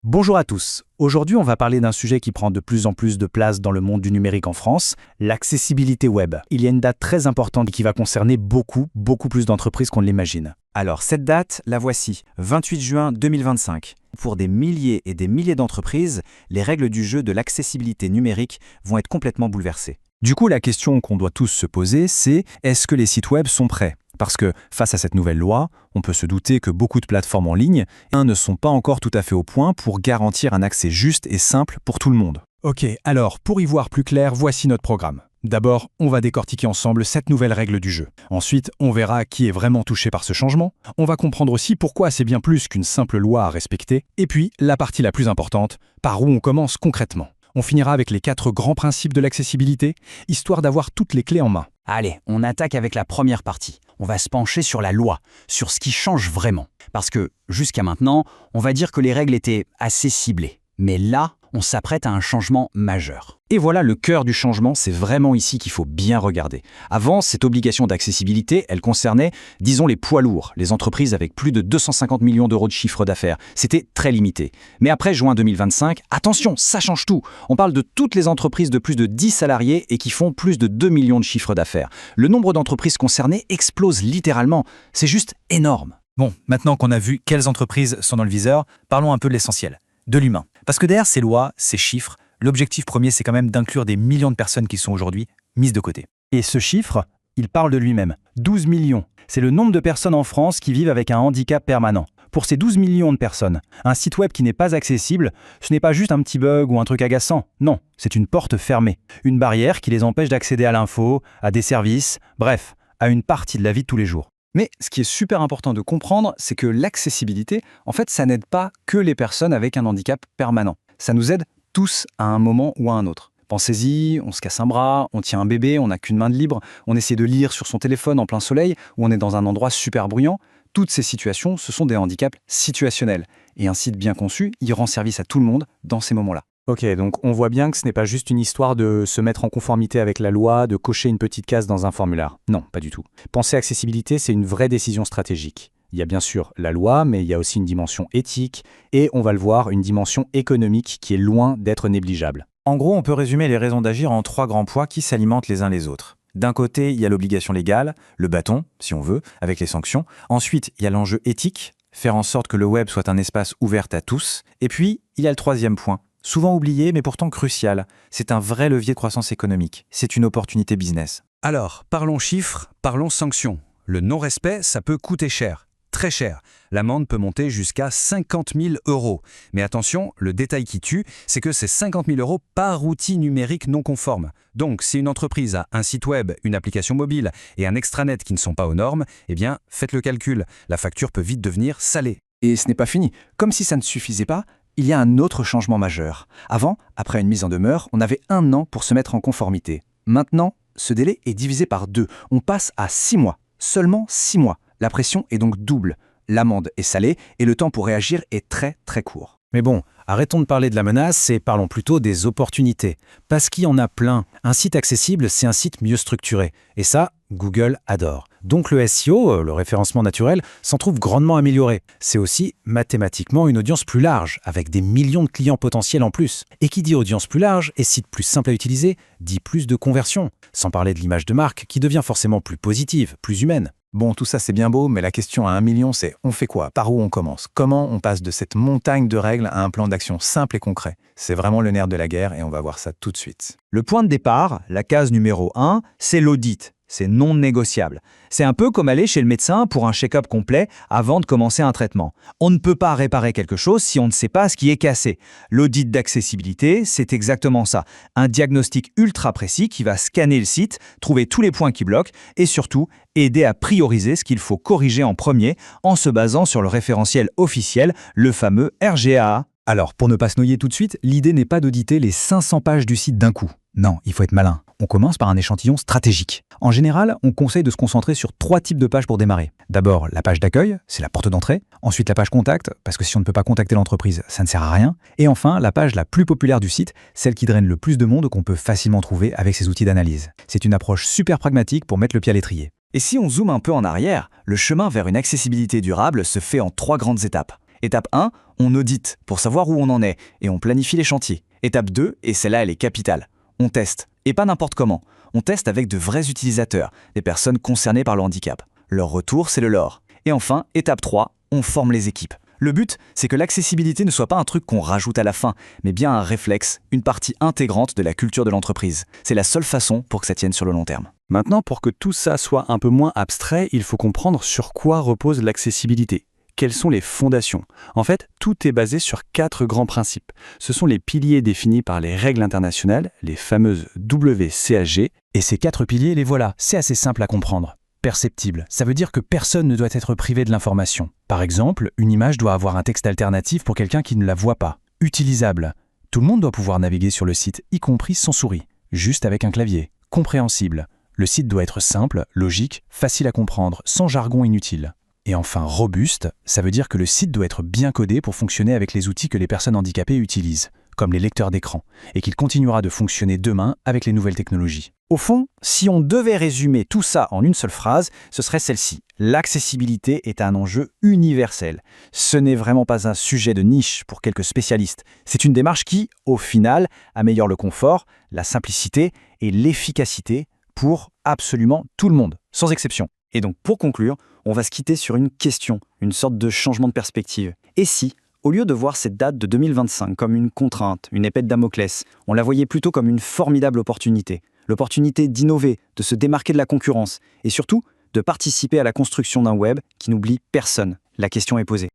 Bonjour à tous. Aujourd'hui, on va parler d'un sujet qui prend de plus en plus de place dans le monde du numérique en France, l'accessibilité web. Il y a une date très importante qui va concerner beaucoup plus d'entreprises qu'on ne l'imagine. Alors cette date, la voici, 28 juin 2025. Pour des milliers et des milliers d'entreprises, les règles du jeu de l'accessibilité numérique vont être complètement bouleversées. Du coup, la question qu'on doit tous se poser, c'est est-ce que les sites web sont prêts ? Parce que face à cette nouvelle loi, on peut se douter que beaucoup de plateformes en ligne ne sont pas encore tout à fait au point pour garantir un accès juste et simple pour tout le monde. Ok, alors pour y voir plus clair, voici notre programme. D'abord, on va décortiquer ensemble cette nouvelle règle du jeu. Ensuite, on verra qui est vraiment touché par ce changement. On va comprendre aussi pourquoi c'est bien plus qu'une simple loi à respecter. Et puis, la partie la plus importante, par où on commence concrètement. On finira avec les 4 grands principes de l'accessibilité, histoire d'avoir toutes les clés en main. Allez, on attaque avec la première partie. On va se pencher sur la loi, sur ce qui change vraiment. Parce que, jusqu'à maintenant, on va dire que les règles étaient assez ciblées. Mais là, on s'apprête à un changement majeur. Et voilà le cœur du changement, c'est vraiment ici qu'il faut bien regarder. Avant, cette obligation d'accessibilité, elle concernait, disons, les poids lourds, les entreprises avec plus de 250 millions d'euros de chiffre d'affaires. C'était très limité. Mais après juin 2025, attention, ça change tout. On parle de toutes les entreprises de plus de 10 salariés et qui font plus de 2 millions de chiffre d'affaires. Le nombre d'entreprises concernées explose littéralement. C'est juste énorme. Bon, maintenant qu'on a vu quelles entreprises sont dans le viseur, parlons un peu de l'essentiel, de l'humain. Parce que derrière ces lois, ces chiffres, l'objectif premier, c'est quand même d'inclure des millions de personnes qui sont aujourd'hui mises de côté. Et ce chiffre, il parle de lui-même. 12 millions. C'est le nombre de personnes en France qui vivent avec un handicap permanent. Pour ces 12 millions de personnes, un site web qui n'est pas accessible, ce n'est pas juste un petit bug ou un truc agaçant. Non, c'est une porte fermée. Une barrière qui les empêche d'accéder à l'info, à des services, bref, à une partie de la vie de tous les jours. Mais ce qui est super important de comprendre, c'est que l'accessibilité, en fait, ça n'aide pas que les personnes avec un handicap permanent. Ça nous aide tous à un moment ou à un autre. Pensez-y, on se casse un bras, on tient un bébé, on n'a qu'une main de libre, on essaie de lire sur son téléphone en plein soleil, ou on est dans un endroit super bruyant. Toutes ces situations, ce sont des handicaps situationnels. Et un site bien conçu, il rend service à tout le monde dans ces moments-là. Ok, donc on voit bien que ce n'est pas juste une histoire de se mettre en conformité avec la loi, de cocher une petite case dans un formulaire. Non, pas du tout. Penser accessibilité, c'est une vraie décision stratégique. Il y a bien sûr la loi, mais il y a aussi une dimension éthique, et on va le voir, une dimension économique qui est loin d'être négligeable. En gros, on peut résumer les raisons d'agir en 3 grands poids qui s'alimentent les uns les autres. D'un côté, il y a l'obligation légale, le bâton, si on veut, avec les sanctions. Ensuite, il y a l'enjeu éthique, faire en sorte que le web soit un espace ouvert à tous. Et puis, il y a le 3e point. Souvent oublié, mais pourtant crucial. C'est un vrai levier de croissance économique. C'est une opportunité business. Alors, parlons chiffres, parlons sanctions. Le non-respect, ça peut coûter cher. Très cher. L'amende peut monter jusqu'à 50 000 €. Mais attention, le détail qui tue, c'est que c'est 50 000 € par outil numérique non conforme. Donc, si une entreprise a un site web, une application mobile et un extranet qui ne sont pas aux normes, eh bien, faites le calcul. La facture peut vite devenir salée. Et ce n'est pas fini. Comme si ça ne suffisait pas, il y a un autre changement majeur. Avant, après une mise en demeure, on avait 1 an pour se mettre en conformité. Maintenant, ce délai est divisé par 2. On passe à 6 mois. Seulement 6 mois. La pression est donc double. L'amende est salée et le temps pour réagir est très très court. Mais bon, arrêtons de parler de la menace et parlons plutôt des opportunités. Parce qu'il y en a plein. Un site accessible, c'est un site mieux structuré. Et ça, Google adore. Donc le SEO, le référencement naturel, s'en trouve grandement amélioré. C'est aussi mathématiquement une audience plus large, avec des millions de clients potentiels en plus. Et qui dit audience plus large et site plus simple à utiliser, dit plus de conversion. Sans parler de l'image de marque qui devient forcément plus positive, plus humaine. Bon, tout ça c'est bien beau, mais la question à 1 million, c'est on fait quoi? Par où on commence? Comment on passe de cette montagne de règles à un plan d'action simple et concret? C'est vraiment le nerf de la guerre et on va voir ça tout de suite. Le point de départ, la case numéro 1, c'est l'audit. C'est non négociable. C'est un peu comme aller chez le médecin pour un check-up complet avant de commencer un traitement. On ne peut pas réparer quelque chose si on ne sait pas ce qui est cassé. L'audit d'accessibilité, c'est exactement ça. Un diagnostic ultra précis qui va scanner le site, trouver tous les points qui bloquent et surtout aider à prioriser ce qu'il faut corriger en premier en se basant sur le référentiel officiel, le fameux RGAA. Alors, pour ne pas se noyer tout de suite, l'idée n'est pas d'auditer les 500 pages du site d'un coup. Non, il faut être malin. On commence par un échantillon stratégique. En général, on conseille de se concentrer sur 3 types de pages pour démarrer. D'abord, la page d'accueil, c'est la porte d'entrée. Ensuite, la page contact, parce que si on ne peut pas contacter l'entreprise, ça ne sert à rien. Et enfin, la page la plus populaire du site, celle qui draine le plus de monde qu'on peut facilement trouver avec ses outils d'analyse. C'est une approche super pragmatique pour mettre le pied à l'étrier. Et si on zoome un peu en arrière, le chemin vers une accessibilité durable se fait en 3 grandes étapes. Étape 1, on audite pour savoir où on en est et on planifie les chantiers. Étape 2, et celle-là elle est capitale, on teste. Et pas n'importe comment. On teste avec de vrais utilisateurs, des personnes concernées par le handicap. Leur retour, c'est le leur. Et enfin, étape 3, on forme les équipes. Le but, c'est que l'accessibilité ne soit pas un truc qu'on rajoute à la fin, mais bien un réflexe, une partie intégrante de la culture de l'entreprise. C'est la seule façon pour que ça tienne sur le long terme. Maintenant, pour que tout ça soit un peu moins abstrait, il faut comprendre sur quoi repose l'accessibilité. Quelles sont les fondations? En fait, tout est basé sur 4 grands principes. Ce sont les piliers définis par les règles internationales, les fameuses WCAG. Et ces 4 piliers, les voilà, c'est assez simple à comprendre. Perceptible, ça veut dire que personne ne doit être privé de l'information. Par exemple, une image doit avoir un texte alternatif pour quelqu'un qui ne la voit pas. Utilisable, tout le monde doit pouvoir naviguer sur le site, y compris sans souris, juste avec un clavier. Compréhensible, le site doit être simple, logique, facile à comprendre, sans jargon inutile. Et enfin, robuste, ça veut dire que le site doit être bien codé pour fonctionner avec les outils que les personnes handicapées utilisent, comme les lecteurs d'écran, et qu'il continuera de fonctionner demain avec les nouvelles technologies. Au fond, si on devait résumer tout ça en une seule phrase, ce serait celle-ci. L'accessibilité est un enjeu universel. Ce n'est vraiment pas un sujet de niche pour quelques spécialistes. C'est une démarche qui, au final, améliore le confort, la simplicité et l'efficacité pour absolument tout le monde, sans exception. Et donc, pour conclure, on va se quitter sur une question, une sorte de changement de perspective. Et si, au lieu de voir cette date de 2025 comme une contrainte, une épée de Damoclès, on la voyait plutôt comme une formidable opportunité. L'opportunité d'innover, de se démarquer de la concurrence et surtout de participer à la construction d'un web qui n'oublie personne. La question est posée.